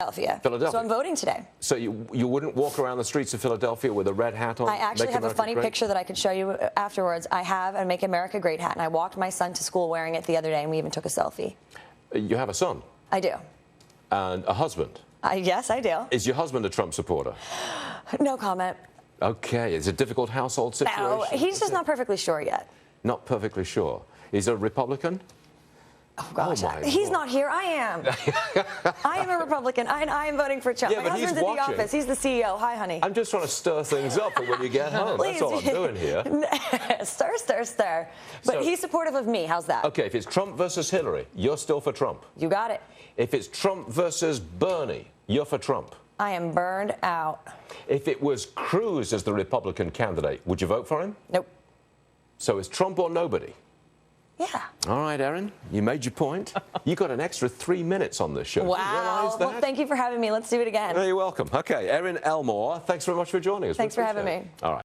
Philadelphia. So I'm voting today. So you wouldn't walk around the streets of Philadelphia with a red hat on? I actually have a funny picture that I could show you afterwards. I have a Make America Great hat, and I walked my son to school wearing it the other day, and we even took a selfie. You have a son? I do. And a husband? Yes, I do. Is your husband a Trump supporter? No comment. Okay. It's a difficult household situation? No, he's just not perfectly sure yet. Not perfectly sure. He's a Republican? Oh, gosh. Oh, he's not here. I am. I am a Republican. I am voting for Trump. Yeah, my husband's in the office. He's the CEO. Hi, honey. I'm just trying to stir things up for when you get home. Please. That's all I'm doing here. Stir, stir, stir. But So, he's supportive of me. How's that? Okay, if it's Trump versus Hillary, you're still for Trump. You got it. If it's Trump versus Bernie, you're for Trump. I am burned out. If it was Cruz as the Republican candidate, would you vote for him? Nope. So it's Trump or nobody? Yeah. All right, Erin, you made your point. You got an extra 3 minutes on this show. Wow. Do you realize that? Well, thank you for having me. Let's do it again. You're welcome. Okay, Erin Elmore, thanks very much for joining us. Thanks for having me. All right.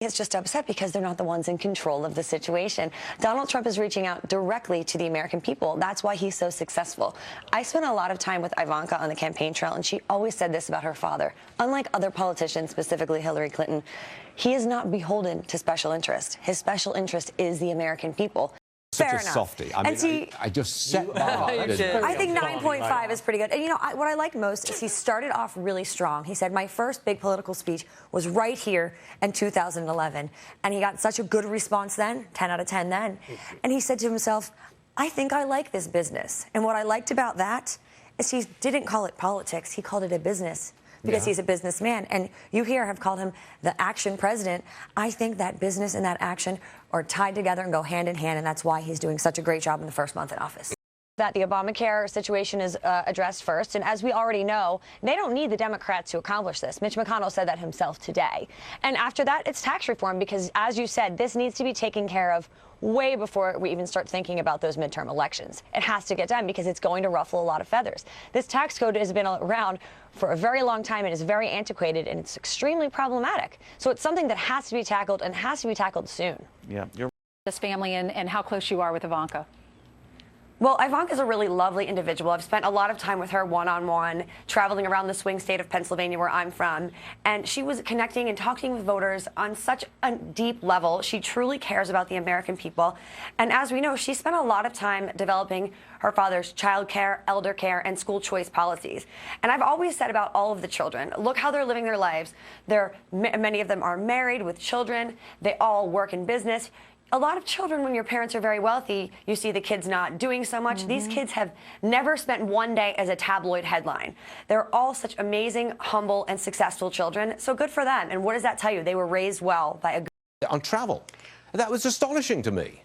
He's just upset because they're not the ones in control of the situation. Donald Trump is reaching out directly to the American people. That's why he's so successful. I spent a lot of time with Ivanka on the campaign trail, and she always said this about her father. Unlike other politicians, specifically Hillary Clinton, he is not beholden to special interest. His special interest is the American people. Such Fair a enough. softie. I mean, I just set that up. I think 9.5 is pretty good. And, you know, what I like most is he started off really strong. He said, my first big political speech was right here in 2011. And he got such a good response then, 10 out of 10 then. And he said to himself, I think I like this business. And what I liked about that is he didn't call it politics. He called it a business. Because he's a businessman. And you here have called him the action president. I think that business and that action are tied together and go hand in hand, and that's why he's doing such a great job in the first month in office. That the Obamacare situation is addressed first, and as we already know, they don't need the Democrats to accomplish this. Mitch McConnell said that himself today. And after that, it's tax reform, because as you said, this needs to be taken care of way before we even start thinking about those midterm elections. It has to get done because it's going to ruffle a lot of feathers. This tax code has been around for a very long time and is very antiquated, and it's extremely problematic. So it's something that has to be tackled, and has to be tackled soon. Yeah, you're this family and how close you are with Ivanka. Well, Ivanka's a really lovely individual. I've spent a lot of time with her one-on-one, traveling around the swing state of Pennsylvania, where I'm from. And she was connecting and talking with voters on such a deep level. She truly cares about the American people. And as we know, she spent a lot of time developing her father's child care, elder care, and school choice policies. And I've always said about all of the children, look how they're living their lives. Many of them are married with children. They all work in business. A lot of children, when your parents are very wealthy, you see the kids not doing so much. These kids have never spent one day as a tabloid headline. They're all such amazing, humble, and successful children. So good for them. And what does that tell you? They were raised well by a good... On travel. That was astonishing to me.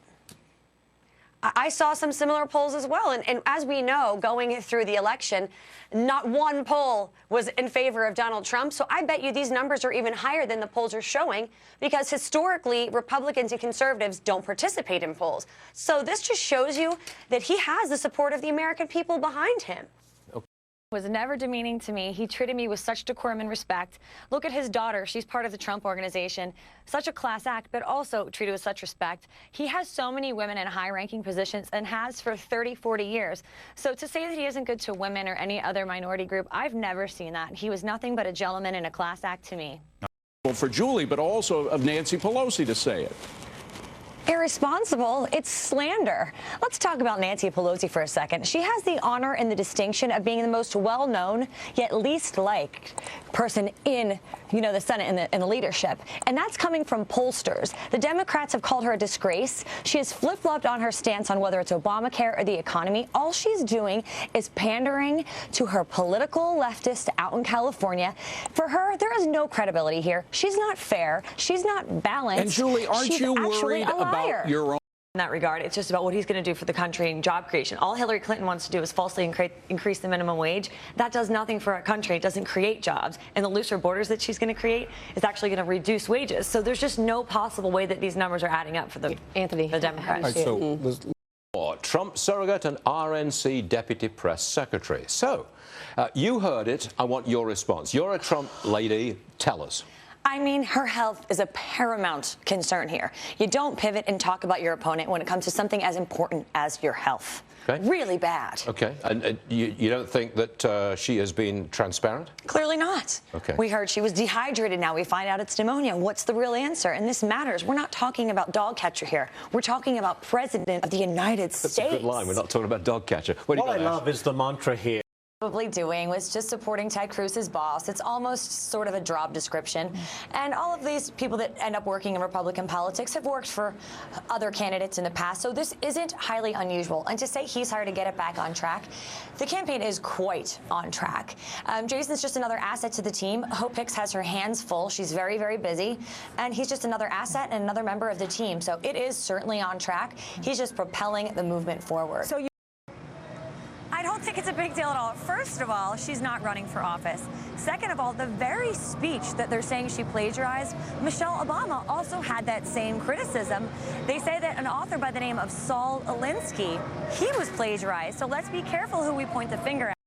I saw some similar polls as well. And as we know, going through the election, not one poll was in favor of Donald Trump. So I bet you these numbers are even higher than the polls are showing, because historically, Republicans and conservatives don't participate in polls. So this just shows you that he has the support of the American people behind him. Was never demeaning to me. He treated me with such decorum and respect. Look at his daughter. She's part of the Trump Organization. Such a class act, but also treated with such respect. He has so many women in high-ranking positions and has for 30, 40 years. So to say that he isn't good to women or any other minority group, I've never seen that. He was nothing but a gentleman and a class act to me. For Julie, but also of Nancy Pelosi to say it. Irresponsible. It's slander. Let's talk about Nancy Pelosi for a second. She has the honor and the distinction of being the most well-known, yet least liked person in, the Senate and the leadership. And that's coming from pollsters. The Democrats have called her a disgrace. She has flip-flopped on her stance on whether it's Obamacare or the economy. All she's doing is pandering to her political leftist out in California. For her, there is no credibility here. She's not fair. She's not balanced. And Julie, aren't you worried about your own? In that regard, it's just about what he's going to do for the country and job creation. All Hillary Clinton wants to do is falsely increase the minimum wage. That does nothing for our country. It doesn't create jobs. And the looser borders that she's going to create is actually going to reduce wages. So there's just no possible way that these numbers are adding up for the Democrats. All right, so Trump surrogate and RNC deputy press secretary. So you heard it. I want your response. You're a Trump lady. Tell us. I mean, her health is a paramount concern here. You don't pivot and talk about your opponent when it comes to something as important as your health. Okay. Really bad. Okay, and you don't think that she has been transparent? Clearly not. Okay. We heard she was dehydrated. Now we find out it's pneumonia. What's the real answer? And this matters. We're not talking about dog catcher here. We're talking about President of the United States. That's a good line. We're not talking about dog catcher. What do you What I got, Ash? love is the mantra here. Probably doing was just supporting Ted Cruz's boss. It's almost sort of a job description. And all of these people that end up working in Republican politics have worked for other candidates in the past, so this isn't highly unusual. And to say he's hired to get it back on track, the campaign is quite on track. Jason's just another asset to the team. Hope Hicks has her hands full. She's very, very busy. And he's just another asset and another member of the team. So it is certainly on track. He's just propelling the movement forward. I don't think it's a big deal at all. First of all, she's not running for office. Second of all, the very speech that they're saying she plagiarized, Michelle Obama also had that same criticism. They say that an author by the name of Saul Alinsky, he was plagiarized. So let's be careful who we point the finger at.